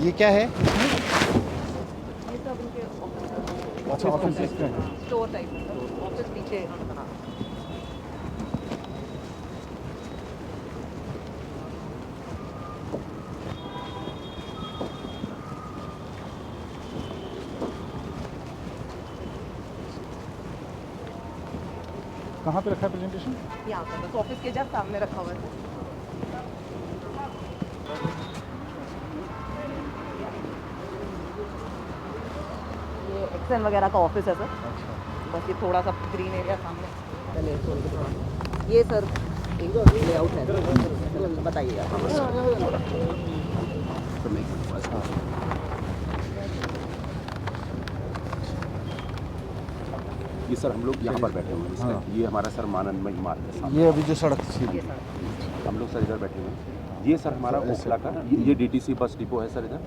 ये क्या है? ये सब उनके ऑफिस अच्छा, ऑफिस है। स्टोर टाइप है, ऑफिस पीछे। कहाँ पे रखा है प्रेजेंटेशन? यहाँ पर बस ऑफिस के जस्ट सामने रखा हुआ है। ये एक्सेल वगैरह का ऑफिस है सर। बस ये थोड़ा सा ग्रीन एरिया सामने। चलिए थोड़ा ये सर लेआउट है, बताइए आप। ये सर हम लोग यहाँ पर बैठे हुए हैं इसमें। ये हमारा सर मानंदमय इमारत है सामने। ये अभी जो सड़क थी, ये सर हम लोग सर इधर बैठे हुए हैं। ये सर हमारा ओखला का ये डीटीसी बस डिपो है सर इधर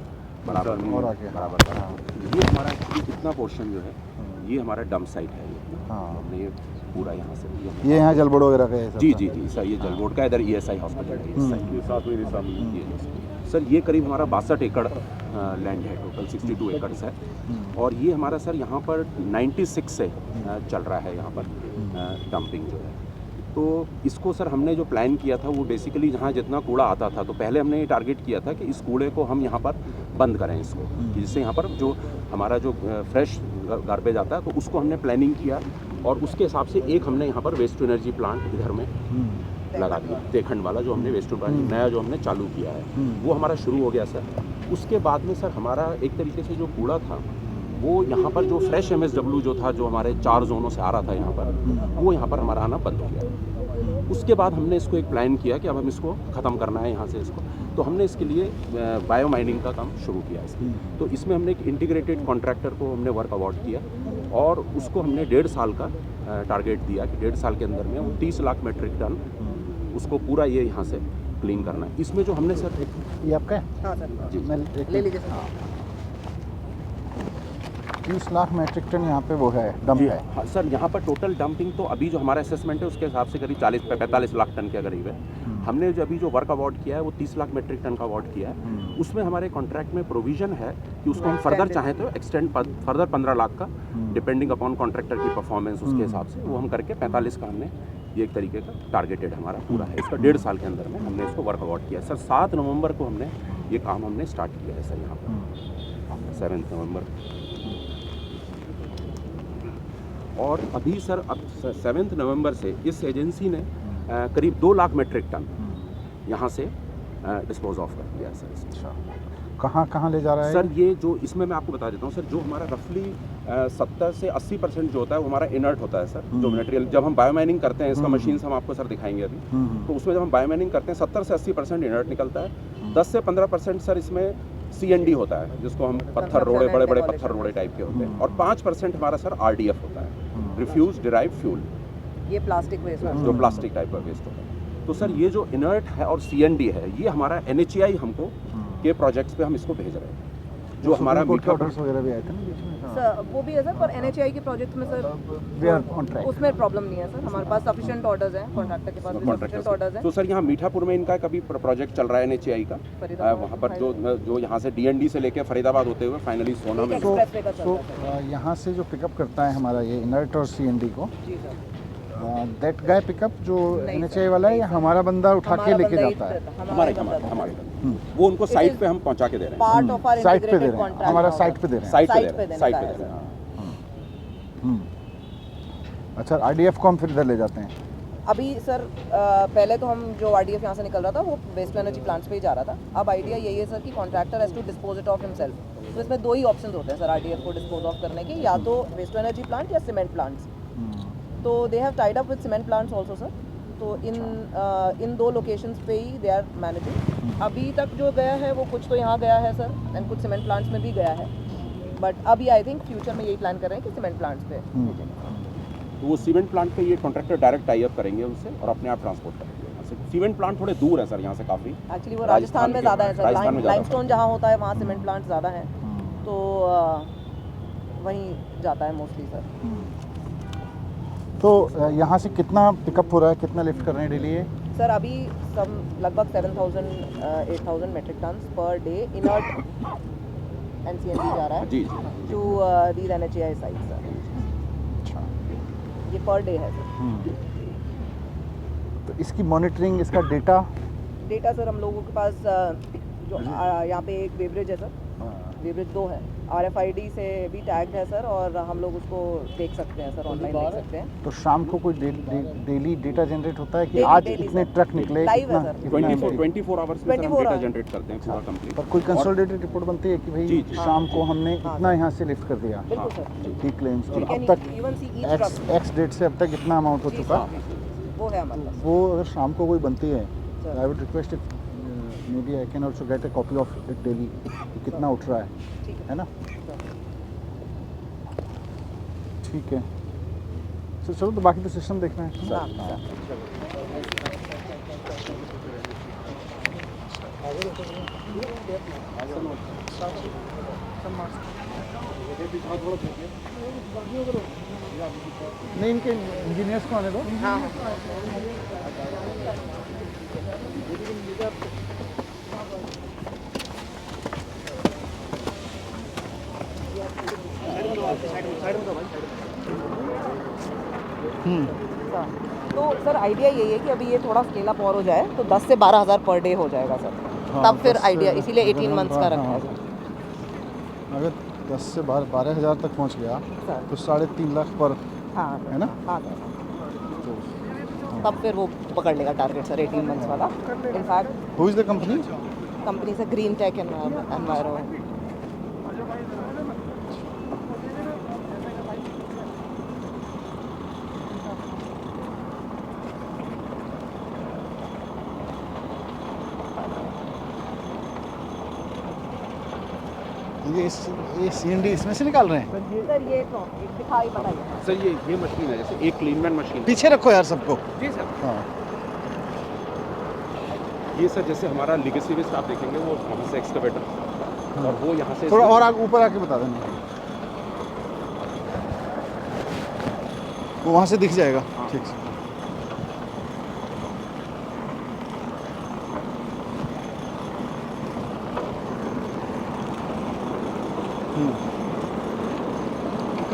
बराबर में, और आगे। बराबर का। ये हमारा एक्चुअली कितना पोर्शन जो है ये हमारा डंप साइट है। ये हाँ। हमने ये पूरा यहाँ से ये यहाँ जलबोर्ड वगैरह का है सब? जी जी जी सर, ये जलबोर्ड का इधर ESI हॉस्पिटल है इस साइड के साथ में। ये सर ये करीब हमारा 62 एकड़ लैंड है, टोटल 62 एकड़्स है। और ये हमारा सर यहाँ पर 96 से चल रहा है यहाँ पर डंपिंग जो है। तो इसको सर हमने जो प्लान किया था वो बेसिकली जहाँ जितना कूड़ा आता था तो पहले हमने ये टारगेट किया था कि इस कूड़े को हम यहाँ पर बंद करें इसको, कि जिससे यहाँ पर जो हमारा जो फ्रेश गार्बेज आता है तो उसको हमने प्लानिंग किया और उसके हिसाब से एक हमने यहाँ पर वेस्ट टू एनर्जी प्लांट इधर में लगा दिया। तेखंड वाला जो हमने वेस्ट टू एनर्जी नया जो हमने चालू किया है वो हमारा शुरू हो गया सर। उसके बाद में सर हमारा एक तरीके से जो कूड़ा था वो यहाँ पर जो फ्रेश MSW जो था जो हमारे 4 जोनों से आ रहा था यहाँ पर वो यहाँ पर हमारा आना बंद हो गया। उसके बाद हमने इसको एक प्लान किया कि अब हम इसको ख़त्म करना है यहाँ से इसको, तो हमने इसके लिए बायो माइनिंग का काम शुरू किया इसमें। तो इसमें हमने एक इंटीग्रेटेड कॉन्ट्रैक्टर को हमने वर्क अवार्ड किया और उसको हमने 1.5 साल का टारगेट दिया कि 1.5 साल के अंदर में वो 30 लाख मेट्रिक टन उसको पूरा ये यहाँ से क्लीन करना है। इसमें जो हमने सर ये आपका है? हाँ सर जी ले लीजिए सर। 30 लाख मेट्रिक टन यहाँ पे वो है, डंप है। हाँ सर, यहाँ पर टोटल डंपिंग तो अभी जो हमारा असेसमेंट है उसके हिसाब से करीब 40-45 लाख टन के करीब है। हमने जो अभी जो वर्क अवार्ड किया है वो 30 लाख मेट्रिक टन का अवार्ड किया है। उसमें हमारे कॉन्ट्रैक्ट में प्रोविजन है कि उसको हम फर्दर चाहें तो एक्सटेंड फर्दर 15 लाख का डिपेंडिंग अपॉन कॉन्ट्रैक्टर की परफॉर्मेंस उसके हिसाब से वो हम करके 45 का हमने ये एक तरीके का टारगेटेड हमारा पूरा है। इसका 1.5 साल के अंदर में हमने इसको वर्क अवार्ड किया है सर। 7 नवंबर को हमने ये काम हमने स्टार्ट किया है सर यहाँ पर 7 नवंबर। और अभी सर अब 7 नवंबर से इस एजेंसी ने करीब 2 लाख मेट्रिक टन यहाँ से डिस्पोज ऑफ कर दिया है सर। अच्छा, कहाँ कहाँ ले जा रहा है सर? ये जो इसमें मैं आपको बता देता हूँ सर, जो हमारा रफली 70 से 80% जो होता है वो हमारा इनर्ट होता है सर। जो मटेरियल जब हम बायो माइनिंग करते हैं, इसका मशीन्स हम आपको सर दिखाएंगे अभी, तो उसमें जब हम बायो माइनिंग करते हैं 70 से 80% इनर्ट निकलता है। 10 से 15% सर इसमें CND होता है जिसको हम पत्थर रोड़े, बड़े बड़े पत्थर रोड़े टाइप के होते हैं। और 5% हमारा सर RDF होता है, रिफ्यूज डिराइव फ्यूल, ये प्लास्टिक वेस्ट जो प्लास्टिक टाइप का वेस्ट होता है। तो सर ये जो इनर्ट है और CND है ये हमारा NHAI हमको के प्रोजेक्ट्स पे हम इसको भेज रहे हैं। जो हमारा मीठा ऑर्डर्स वगैरह भी आए थे ना बीच में? सर वो भी है सर, पर NHAI के प्रोजेक्ट में sir we are on track, उसमें प्रॉब्लम नहीं है सर। हमारे पास सफिशिएंट ऑर्डर्स हैं, कॉन्ट्रैक्टर के पास भी सफिशिएंट ऑर्डर्स हैं। तो सर यहाँ मीठापुर में इनका कभी प्रोजेक्ट चल रहा है NHAI का, वहाँ पर जो यहाँ से DND से लेके फरीदाबाद होते हुए फाइनली सोना में। तो यहाँ से जो पिकअप करता है हमारा ये इनर्ट और CND को, जी सर, दैट गाय पिकअप जो NHAI वाला है या हमारा बंदा उठा के लेके जाता है? हमारे वो उनको साइट पे हम पहुंचा के दे रहे हैं। पार्ट ऑफ आवर साइट पे दे इंटीग्रेटेड रहे हैं, कॉन्ट्रैक्ट हमारा साइट पे दे रहे हैं। साइट पे देने साइट का पे है दे रहे हैं। अच्छा, RDF को हम फिर इधर ले जाते हैं? अभी सर पहले तो हम जो RDF यहाँ से निकल रहा था वो वेस्ट टू एनर्जी प्लांट्स पे ही जा रहा था। अब आइडिया यही है सर कि contractor has to dispose it of himself. तो इसमें 2 ही ऑप्शन होते हैं सर RDF को डिस्पोज ऑफ करने के, या तो वेस्ट टू एनर्जी प्लांट या सीमेंट प्लांट्स। तो they have tied up with cement plants also sir. तो इन 2 लोकेशंस पे ही दे आर मैनेजिंग। अभी तक जो गया है वो कुछ तो यहाँ गया है सर, एंड कुछ सीमेंट प्लांट्स में भी गया है। बट अभी आई थिंक फ्यूचर में यही प्लान कर रहे हैं कि सीमेंट प्लांट्स पे तो वो सीमेंट प्लांट पे ये कॉन्ट्रैक्टर डायरेक्ट टाई अप करेंगे उनसे और अपने आप ट्रांसपोर्ट करेंगे यहाँ से। सीमेंट प्लांट थोड़े दूर है सर यहाँ से काफ़ी। एक्चुअली वो राजस्थान में ज़्यादा है सर, लाइमस्टोन जहाँ होता है वहाँ सीमेंट प्लांट ज़्यादा हैं, तो वहीं जाता है मोस्टली सर। तो यहाँ से कितना पिकअप हो रहा है, कितना लिफ्ट कर रहे हैं डेली ये? सर अभी सम लगभग 7,000-8,000 metric ton per day inert NCND जा रहा है जी to these NHAI sites sir. अच्छा। ये पर डे है सर। तो इसकी मॉनिटरिंग, इसका डेटा? डेटा सर हम लोगों के पास जो यहाँ पे एक वेब्रिज है सर, वेब्रिज 2 है, RFID से भी टैग्ड है सर, और हम लोग उसको देख सकते हैं सर, ऑनलाइन देख सकते हैं। तो शाम को कोई डेली डेटा जनरेट होता है कि Daily, आज daily, इतने sir. ट्रक निकले, Live है, कितना sir. कितना empty? 24 आवर्स में सर हम 24 डेटा hours. जनरेट करते हैं पूरा कंप्लीट। पर कोई कंसोलिडेटेड रिपोर्ट बनती है कि भाई जी, जी। शाम को हमने हाँ, इतना यहाँ से लिफ्ट कर दिया, बिल्कुल सर। ठीक क्लेम्स, और We अब can तक even see each truck. X date से अब तक इतना अमाउंट हो जी, चुका, सर, वो है हमारे पास। वो अगर शाम को कोई बनती है Sir. I would request if may be I can also get a copy of it daily, कितना उठ रहा ठीक है ना? ठीक है। तो चलो, तो बाकी तो सिस्टम देखना है। हाँ, सर। नहीं, इनके इंजीनियर्स को आने दो। हाँ, हाँ। तो सर आइडिया यही है कि अभी ये थोड़ा स्केल अप और हो जाए तो 10 से 12,000 पर डे हो जाएगा सर। हाँ, तब फिर 10 से- आइडिया, इसीलिए अगर 18 हम मंथ्स का रखा है हाँ, सर। अगर 10 से 12,000 तक पहुंच गया सर तो 3.5 लाख पर, हाँ है ना? हाँ सर, तो तब फिर वो पकड़ लेगा टारगेट सर 18 मंथ्स वाला। In fact who is the company? Company से ग्रीन टेक एनवायरो। ये CND इसमें से निकाल रहे हैं? सर ये तो एक दिखाई बताइए। सर ये मशीन है, जैसे एक क्लीनमैन मशीन। पीछे रखो यार सबको। जी सर। हाँ, ये सर जैसे हमारा लिगेसी वेस्ट आप देखेंगे वो वहाँ से एक्सकवेटर, और वो यहाँ से थोड़ा और आगे ऊपर आके बता देना, वो वहाँ से दिख जाएगा। ठीक से।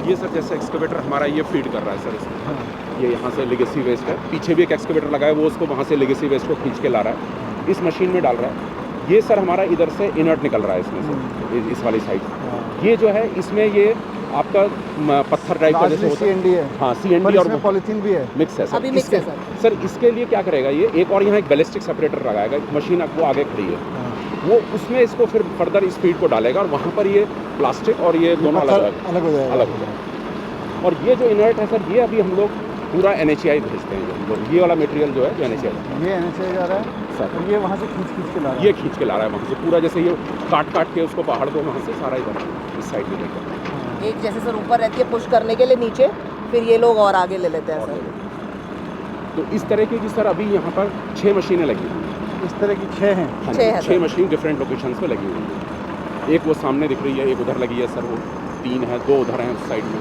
ये सर जैसे एक्सकवेटर हमारा ये फीड कर रहा है सर इसमें, ये यहाँ से लिगेसी वेस्ट है, पीछे भी एक एक्सकवेटर लगा है, वो उसको वहाँ से लिगेसी वेस्ट को खींच के ला रहा है, इस मशीन में डाल रहा है। ये सर हमारा इधर से इनर्ट निकल रहा है इसमें से, इस वाली साइड। ये जो है इसमें ये आपका पत्थर टाइप का जैसे होता है। CND है। हाँ, पर CND और इसमें पॉलीथीन भी है। मिक्स है सर। अभी मिक्स है सर। सर इसके लिए क्या करेगा ये, एक और यहाँ एक बैलिस्टिक सेपरेटर लगाएगा, मशीन वो आगे खड़ी है, वो उसमें इसको फिर फर्दर इस फीड को डालेगा, और वहाँ पर ये प्लास्टिक और ये दोनों अलग अलग हो जाएगा। अलग हो जाएगा। और ये जो इनर्ट है सर, ये अभी हम लोग पूरा NHAI भेजते हैं, हम लोग ये वाला मटेरियल जो है जो NHAI ये NHAI जा रहा है सर, और ये वहाँ से खींच के ला रहा है। ये खींच के ला रहा है वहाँ से पूरा, जैसे ये काट के उसको पहाड़ को वहाँ से सारा इधर इस साइड में लेकर। एक जैसे सर ऊपर रहती है पुश करने के लिए नीचे, फिर ये लोग और आगे ले लेते हैं सर। तो इस तरह की सर अभी यहाँ पर 6 मशीनें लगी हुई हैं। इस तरह की 6 हैं। हाँ 6 है जी, सर। 6 मशीन डिफरेंट लोकेशंस पे लगी हुई है। एक वो सामने दिख रही है, एक उधर लगी है सर, वो 3 है, 2 उधर हैं उस साइड में।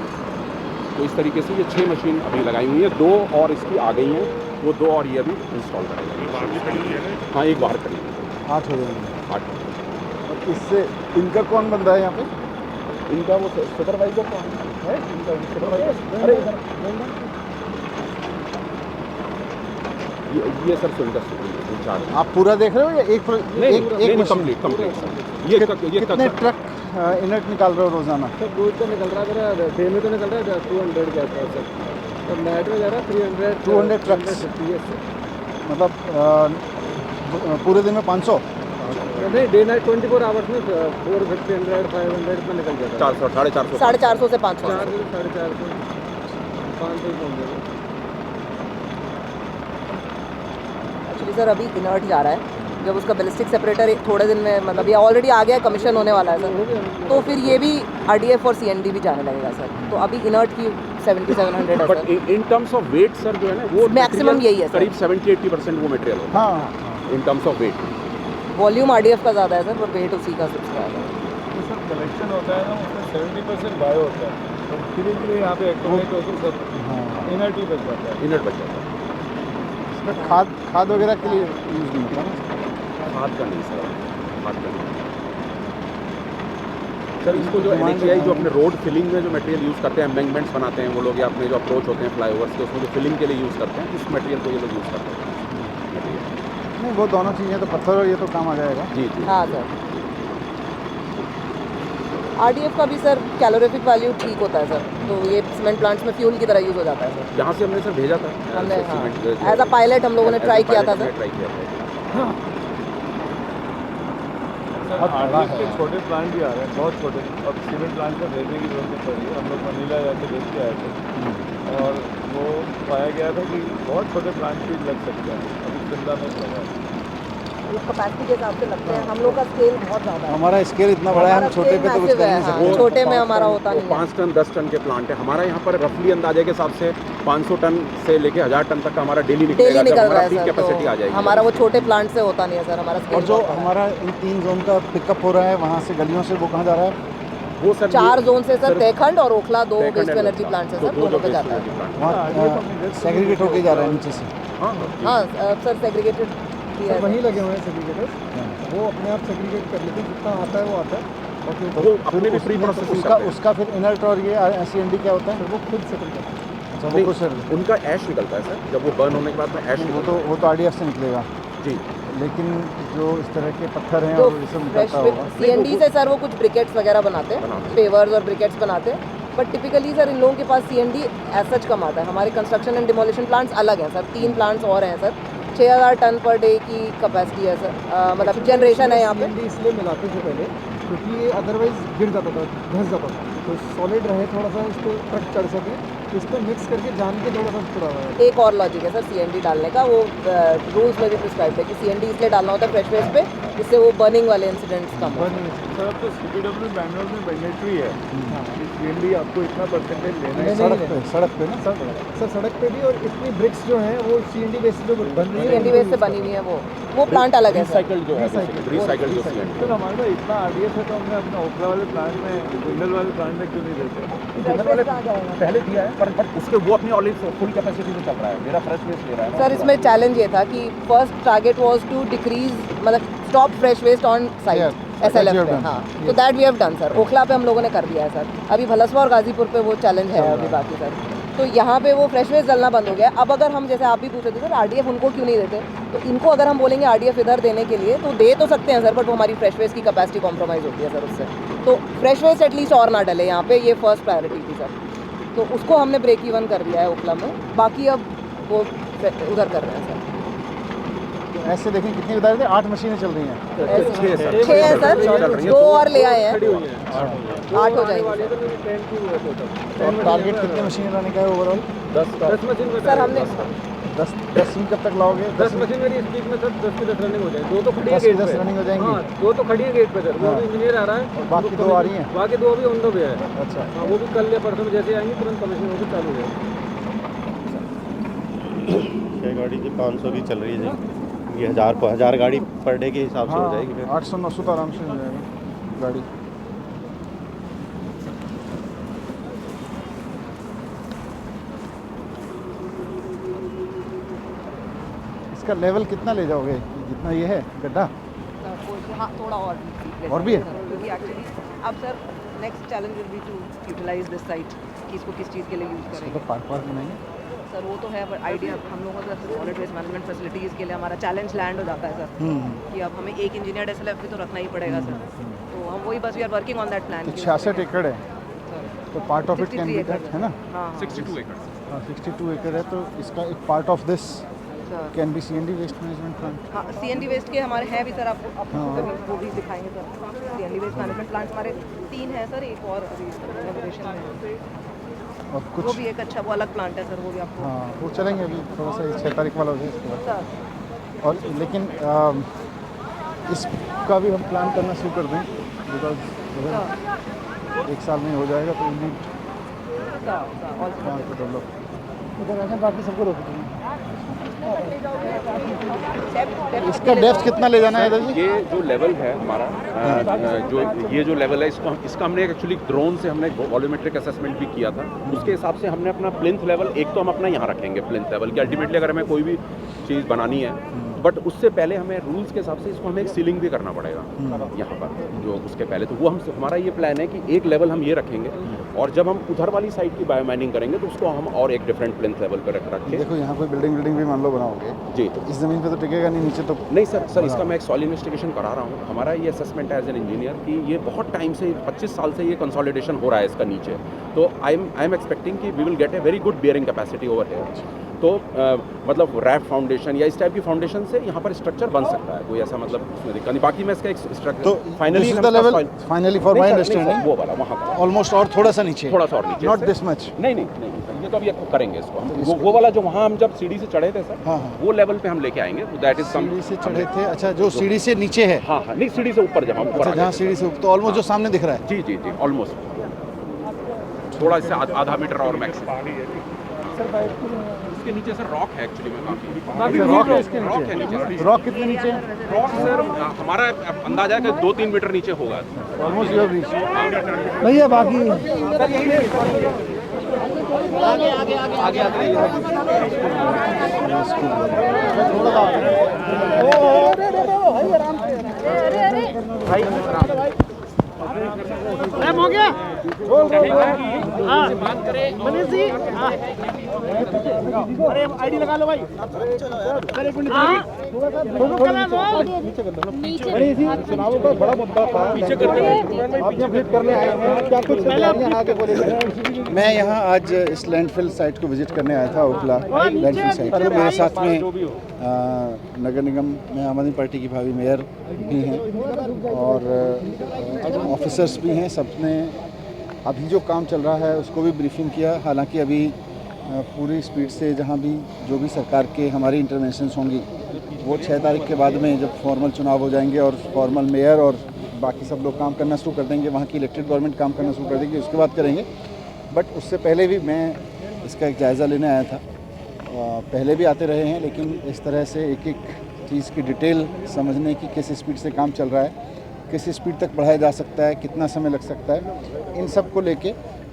तो इस तरीके से ये 6 मशीन अभी लगाई हुई है, 2 और इसकी आ गई हैं, वो 2 और ये अभी इंस्टॉल करेंगे। हाँ, एक बाहर खड़ी है। 8 हो जाएंगे। 8। और इससे इनका कौन बंदा है यहाँ पे? इनका वो सुपरवाइजर कौन है? इनका सुपरवाइजर, अरे ये सर सुविधा इंचार्ज। आप पूरा देख रहे हो या एक नहीं, मशीन? कंप्लीट ये कितने ट्रक इनर्ट निकाल रहे हो रोजाना? सर दूध तो निकल रहा है मेरा, डे में तो निकल रहा है 200 के आसपास सर, और नाइट में जा रहा है 200 ट्रक्स। मतलब पूरे दिन में 500? नहीं, डे नाइट 24 आवर्स में 450, 100, 500 में निकल जाता है। 400, 450, 450 से 500। 400, 450, 500 पहुँच जाएगा। एक्चुअली सर अभी इनर्ट जा रहा है, जब उसका बैलिस्टिक सेपरेटर थोड़े दिन में, मतलब ये ऑलरेडी आ गया है, कमीशन होने वाला है सर, तो फिर ये भी RDF और CND भी जाने लगेगा सर। तो अभी इनर्ट की 7700 है but sir. In terms of weight sir जो है ना वो Maximum material यही है सर। करीब 70-80% वो मटेरियल होता हाँ, है in terms of weight. Volume RDF का ज़्यादा है सर, पर वेट उसी का सबसे ज़्यादा है। तो सर कलेक्शन होता है ना, उसमें 70% बायो होता है, तो धीरे धीरे यहाँ पे एक्टिवेट होकर सब हाँ। इनर्टी बच जाता है। इनर्ट बच जाता है। फिर खाद वगैरह के लिए यूज़ नहीं होता ना। खाद का नहीं सर, खाद का नहीं सर। इसको जो NHAI जो अपने रोड फिलिंग में जो मटेरियल यूज़ करते हैं, एम्बैंकमेंट्स बनाते हैं वो लोग, या अपने जो अप्रोच होते हैं फ्लाईओवर्स के, उसमें जो फिलिंग के लिए यूज़ करते हैं, इस मटेरियल को ये लोग यूज़ करते हैं। नहीं, वो दोनों चीज़ें तो पत्थर और ये तो काम आ जाएगा। जी जी। हाँ सर, RDF का भी सर कैलोरीफिक वैल्यू ठीक होता है सर, तो ये सीमेंट प्लांट्स में फ्यूल की तरह यूज़ हो जाता है सर। यहाँ से हमने सर भेजा था, हमने सीमेंट एज अ पायलट हम लोगों ने ट्राई किया था सर। ट्राई किया था। RDF के छोटे प्लांट भी आ रहे हैं, बहुत छोटे, और सीमेंट प्लांट में भेजने की जरूरत नहीं पड़ रही है। हम लोग मनीला जाके देख के आए थे और वो पाया गया था कि बहुत छोटे प्लांट भी लग सकते हैं। अभी शिमला में लगा है। उस कैपेसिटी के हिसाब से लगते हैं, हम लोग का स्केल बहुत ज़्यादा है। हमारा स्केल इतना बड़ा है, हम हमारा छोटे पे तो scale कुछ कर नहीं massive है, सकते। हाँ, छोटे में हमारा होता वो नहीं है। 5 टन 10 टन के प्लांट है हमारा। यहाँ पर रफली अंदाजे के हिसाब से 500 टन से लेके 1000 टन तक का हमारा डेली डेली निकलेगा, जब निकल रहा हमारा है पीक सर, कैपेसिटी आ तो जाएगी। हमारा वो छोटे प्लांट से होता नहीं है सर, हमारा और स्केल जो बहुत है। हमारा इन 3 जोन का पिकअप हो रहा है वहाँ से गलियों से, वो कहाँ जा रहा है? वो सर 4 जोन से सर, तहखंड और Okhla 2 Tehkhand waste to and energy Okhla, plant से तो सर, दो दोनों जो पे waste जाता to है। energy plant। वहाँ सेग्रीगेट होके जा रहा है नीचे से। हाँ हाँ सर, सेग्रीगेटेड भी है। वहीं लगे हुए हैं सेग्रीगेटर्स, वो अपने आप सेग्रीगेट कर लेते हैं, जितना आता है वो आता है। और फिर वो अपने भी प्री प्रोसेसिंग करते हैं। उसका फिर इनर्ट और ये SCND क्या होता है? वो खुद सेटल करते हैं। अच्छा, वो नहीं, कुछ सर, उनका ऐश निकलता है सर, जब वो बर्न होने के बाद में ऐश निकलता वो तो RDF से निकलेगा, है। जी लेकिन जो इस तरह के पत्थर हैं जो और ये सब फ्रेश निकलता होगा। CND से सर वो कुछ ब्रिकेट्स वगैरह बनाते हैं, बनाते हैं। पेवर्स और ब्रिकेट्स बनाते हैं। बट टिपिकली सर इन लोगों के पास CND एज सच कम आता है। हमारे कंस्ट्रक्शन एंड डिमोलिशन प्लांट्स अलग हैं सर, 3 प्लांट्स और हैं सर। 6000 टन पर डे की कैपेसिटी है सर, मतलब जनरेशन है यहाँ पे। CND इसलिए मिलाते थे पहले क्योंकि ये अदरवाइज गिर जाता था, धंस जाता था, तो सॉलिड रहे, थोड़ा सा इस पर ट्रक चढ़ सके, तो इसको मिक्स करके जान के थोड़ा सा थोड़ा एक और लॉजिक है सर CND डालने का, वो रूल्स में भी प्रिस्क्राइब है कि CND इसलिए डालना होता है फ्रेश वेस्ट पे, जिससे वो बर्निंग वाले इंसिडेंट्स कम हो। सर अब तो CPW बैंगलोर में मैंडेटरी है कि CND आपको इतना परसेंटेज लेना है। सड़क पे ना सर सड़क पे भी, और इतनी ब्रिक्स जो हैं वो CND बेस जो बन रही है, CND वेस्ट से बनी हुई है वो प्लांट अलग है सर। रिसाइकल्ड जो है, रिसाइकल्ड जो CND। सर हमारे पास इतना RDF है तो हमने अपने ओखला वाले प्लांट में, जिंदल वाले प्लांट में क्यों नहीं देते? फ्रेश वेस्ट कहाँ जाएगा? पहले दिया है, पर उसके वो अपनी ऑलरेडी फुल कैपेसिटी में चल रहा है। मेरा फ्रेश वेस्ट ले रहा है सर इसमें चैलेंज ये था कि first target was to decrease, मतलब stop fresh waste on site Yeah, SLF that you have पे। done. हाँ, तो that we have done sir. Okhla पे हम लोगों ने कर दिया है सर, अभी भलसवा और गाजीपुर पे वो चैलेंज है अभी बाकी सर। तो यहाँ पे वो फ्रेश वेस्ट डलना बंद हो गया। अब अगर हम, जैसे आप भी पूछ रहे थे सर, RDF उनको क्यों नहीं देते, तो इनको अगर हम बोलेंगे RDF इधर देने के लिए तो दे तो सकते हैं सर, बट वो हमारी फ्रेश वेस्ट की कैपेसिटी कॉम्प्रोमाइज़ होती है सर उससे। तो फ्रेश वेस्ट एटलीस्ट और ना डले यहाँ पे, ये फर्स्ट प्रायोरिटी थी सर। तो उसको हमने ब्रेक इवन कर दिया है ओखला में, बाकी अब वो उधर कर रहे हैं सर। ऐसे देखें कितनी बता रहे थे, 8 मशीनें चल रही हैं। ऐसे 6 सर, 6 है सर, चल रही है। 2 और ले आए हैं, खड़ी हुई है। 8 हो जाएंगे तो मेरी 10 की हुआ टोटल। और टारगेट कितने मशीनें लाने का है ओवरऑल? 10 मशीन में सर। हमने 10 कब तक लाओगे? 10 मशीन मेरी इस वीक में सर 10 की 10 रनिंग हो जाएगी। 2 तो खड़ी है 10 की गेट 10 पे। रनिंग हो जाएंगी। हाँ, 2 तो खड़ी है गेट पे सर, वो हाँ। इंजीनियर आ रहा है, और बाकी 2 आ रही हैं? बाकी 2 अभी ऑन द वे है। अच्छा, हाँ, वो भी कल या परसों में जैसे आएंगे तुरंत कमीशन होकर चालू हो जाएगी। 6 गाड़ी जी 500 की चल रही है जी। ये 1000 गाड़ी पर डे के हिसाब से हो जाएगी फिर। 800-900 तो आराम से हो जाएगा गाड़ी। इसका लेवल कितना ले जाओगे? जितना ये है गड्ढा? हाँ, थोड़ा और भी है? क्योंकि एक्चुअली अब sir next challenge will be to utilise this site, कि इसको किस चीज़ के लिए यूज़ इसको करेंगे। तो पार्क बनाएंगे। सर वो तो है, बट आइडिया हम लोगों का सॉलिड वेस्ट मैनेजमेंट फैसिलिटीज़ के लिए हमारा चैलेंज लैंड हो जाता है सर, कि अब हमें एक इंजीनियर SLF भी तो रखना ही पड़ेगा सर। तो हम वही बस we are working on that plan. तो 66 एकड़ है, तो part of it can be that, है ना? हाँ 62 एकड़। 62 एकड़ है, तो इसका एक part of this sir. Can be CND waste management plant. हाँ, CND वेस्ट के हमारे हैं भी सर, आपको हाँ। कभी वो भी दिखाएंगे sir. CND waste management plants हमारे 3 हैं सर, एक और अभी इनॉग्रेशन में, और वो कुछ, भी एक अच्छा, वो अलग प्लांट है सर, वो भी आपको हाँ वो चलेंगे अभी थोड़ा सा 6 तारीख वाला हो जाए इसके बाद। सर। और लेकिन इसका भी हम प्लान करना शुरू कर दें, बिकॉज 1 साल में हो जाएगा तो नीड सर डेवलप। बाकी सबको रोक देंगे। इसका डेप्थ कितना ले जाना है इधर जी? ये जो लेवल है हमारा जो ये जो लेवल है इसका हमने एक्चुअली ड्रोन से हमने वॉल्यूमेट्रिक असेसमेंट भी किया था। उसके हिसाब से हमने अपना प्लिंथ लेवल एक तो हम अपना यहाँ रखेंगे प्लिंथ लेवल कि अल्टीमेटली अगर हमें कोई भी चीज़ बनानी है, बट उससे पहले हमें रूल्स के हिसाब से इसको हमें एक सीलिंग भी करना पड़ेगा यहाँ पर जो उसके पहले। तो वो हमारा ये प्लान है कि एक लेवल हम ये रखेंगे और जब हम उधर वाली साइड की बायोमाइनिंग करेंगे तो उसको हम और एक डिफरेंट प्लिंथ लेवल पर रखें। देखो यहाँ कोई बिल्डिंग भी मान लो बनाओगे जी, तो इस ज़मीन पे तो टिकेगा नहीं, नीचे तो नहीं सर इसका मैं एक सॉइल इन्वेस्टिगेशन करा रहा हूँ। हमारा ये असेसमेंट है एज एन इंजीनियर कि ये बहुत टाइम से 25 साल से ये कंसोलिडेशन हो रहा है इसका नीचे। तो आई एम एक्सपेक्टिंग कि we will get a very good bearing capacity over here. तो मतलब रैप फाउंडेशन या इस टाइप की फाउंडेशन से यहाँ पर स्ट्रक्चर बन सकता है, कोई ऐसा मतलब उसमें दिक्कत नहीं। बाकी मैं इसका एक स्ट्रक्चर तो finally finally for my understanding वो वाला वहाँ का ऑलमोस्ट और थोड़ा सा नीचे और नीचे नॉट दिस मच। नहीं ये तो अभी करेंगे इसको हम। वो वाला जो वहाँ हम जब सीढ़ी से चढ़े थे सर, हाँ। वो लेवल पे हम लेके आएंगे। दैट इज सीढ़ी से चढ़े थे, अच्छा जो सीढ़ी से नीचे है, हाँ नहीं सीढ़ी से ऊपर जब हम ऊपर अच्छा जहाँ सीढ़ी से तो ऑलमोस्ट जो सामने दिख रहा है। जी ऑलमोस्ट थोड़ा इससे आधा मीटर और मैक्स। इसके नीचे सर रॉक है एक्चुअली में काफी रॉक है इसके रॉक है नीचे। रॉक कितने नीचे है? रॉक सर हमारा अंदाजा है कि 2-3 मीटर नीचे होगा ऑलमोस्ट यू हैव रीच्ड भैया बाकी हो गया बात करें मनीष जी। अरे आईडी लगा लो भाई। चुनावों का बड़ा मुद्दा था, पीछे करने आए हैं, क्या कुछ आगे बोले? मैं यहाँ आज इस लैंडफिल साइट को विजिट करने आया था, ओखला लैंडफिल साइट पे। मेरे साथ में नगर निगम में आम आदमी पार्टी की भावी मेयर भी हैं और ऑफिसर्स भी हैं। सबने अभी जो काम चल रहा है उसको भी ब्रीफिंग किया। हालांकि अभी पूरी स्पीड से जहाँ भी जो भी सरकार के हमारी इंटरवेंशंस होंगी वो 6 तारीख के बाद में जब फॉर्मल चुनाव हो जाएंगे और फॉर्मल मेयर और बाकी सब लोग काम करना शुरू कर देंगे, वहाँ की इलेक्टेड गवर्नमेंट काम करना शुरू कर देंगे, उसके बाद करेंगे। बट उससे पहले भी मैं इसका एक जायज़ा लेने आया था। पहले भी आते रहे हैं, लेकिन इस तरह से एक एक चीज़ की डिटेल समझने की किस स्पीड से काम चल रहा है, किस स्पीड तक बढ़ाया जा सकता है, कितना समय लग सकता है, इन सब को लेके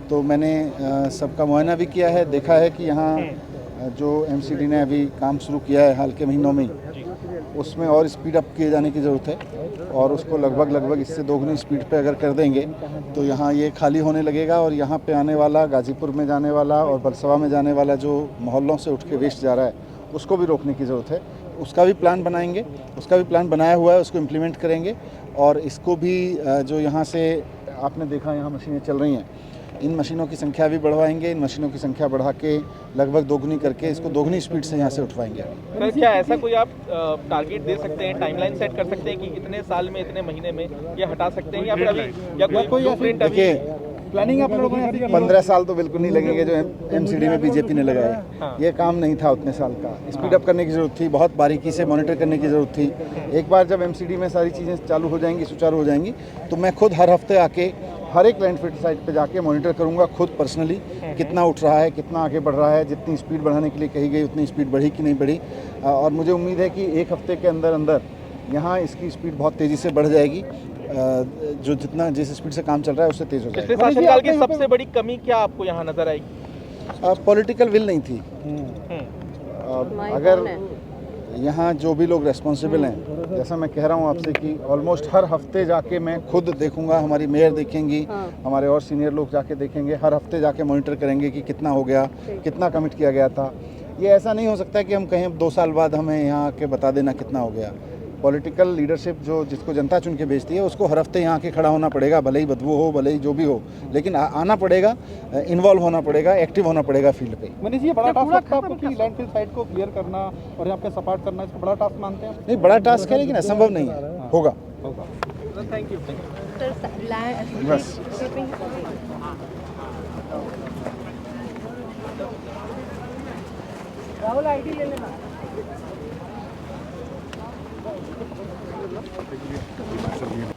तो मैंने सबका मुआयना भी किया है। देखा है कि यहाँ जो एमसीडी ने अभी काम शुरू किया है हाल के महीनों में, उसमें और स्पीड अप किए जाने की ज़रूरत है और उसको लगभग इससे दोगुनी स्पीड पे अगर कर देंगे तो यहाँ ये खाली होने लगेगा और यहाँ पे आने वाला, गाज़ीपुर में जाने वाला और बलसवा में जाने वाला जो मोहल्लों से उठ के वेस्ट जा रहा है उसको भी रोकने की ज़रूरत है। उसका भी प्लान बनाएंगे, उसका भी प्लान बनाया हुआ है, उसको इम्प्लीमेंट करेंगे। और इसको भी जो यहाँ से आपने देखा यहाँ मशीनें चल रही हैं, इन मशीनों की संख्या भी बढ़वाएंगे। इन मशीनों की संख्या बढ़ा के लगभग दोगुनी करके इसको दोगुनी स्पीड से यहाँ से उठवाएंगे। सर क्या ऐसा कोई आप टारगेट दे सकते हैं, टाइमलाइन सेट कर सकते हैं कि इतने साल में, इतने महीने में ये हटा सकते हैं, या फिर अभी या कोई ब्लूप्रिंट अभी देखिए प्लानिंग आप लोगों ने 15 साल तो बिल्कुल नहीं लगेंगे जो एमसीडी में बीजेपी ने लगाया। ये काम नहीं था उतने साल का, स्पीड अप करने की ज़रूरत थी, बहुत बारीकी से मॉनिटर करने की ज़रूरत थी। एक बार जब एमसीडी में सारी चीज़ें चालू हो जाएंगी, सुचारू हो जाएंगी, तो मैं खुद हर हफ्ते आके हर एक लैंडफिल साइट पे जाके मॉनिटर करूंगा खुद पर्सनली, कितना उठ रहा है, कितना आगे बढ़ रहा है, जितनी स्पीड बढ़ाने के लिए कही गई उतनी स्पीड बढ़ी कि नहीं बढ़ी। और मुझे उम्मीद है कि एक हफ्ते के अंदर यहाँ इसकी स्पीड बहुत तेज़ी से बढ़ जाएगी। जो जितना जिस स्पीड से काम चल रहा है उससे तेज़ हो जाएगा। पिछले शासनकाल की सबसे बड़ी कमी क्या आपको यहाँ नजर आएगी? पॉलिटिकल विल नहीं थी। अगर यहाँ जो भी लोग रेस्पॉन्सिबल हैं, जैसा मैं कह रहा हूँ आपसे कि ऑलमोस्ट हर हफ्ते जाके मैं खुद देखूंगा, हमारी मेयर देखेंगी, हमारे और सीनियर लोग जाके देखेंगे, हर हफ्ते जाके मॉनिटर करेंगे कि कितना हो गया, कितना कमिट किया गया था। ये ऐसा नहीं हो सकता कि हम कहें 2 साल बाद हमें यहाँ आके बता देना कितना हो गया। पॉलिटिकल लीडरशिप जो जिसको जनता चुन के भेजती है उसको हर हफ्ते यहाँ के खड़ा होना पड़ेगा, भले ही बदबू हो, भले ही जो भी हो, लेकिन आना पड़ेगा, इन्वॉल्व होना पड़ेगा, एक्टिव होना पड़ेगा फील्ड पे। मनीष जी, ये बड़ा टास्क लगता है आपको कि लैंडफिल साइट को क्लियर करना और यहाँ पे सपोर्ट करना, इसको बड़ा टास्क मानते हैं? नहीं, बड़ा टास्क है लेकिन असंभव नहीं है, होगा। Thank you. बस राहुल आईडी ले लेना। सब ये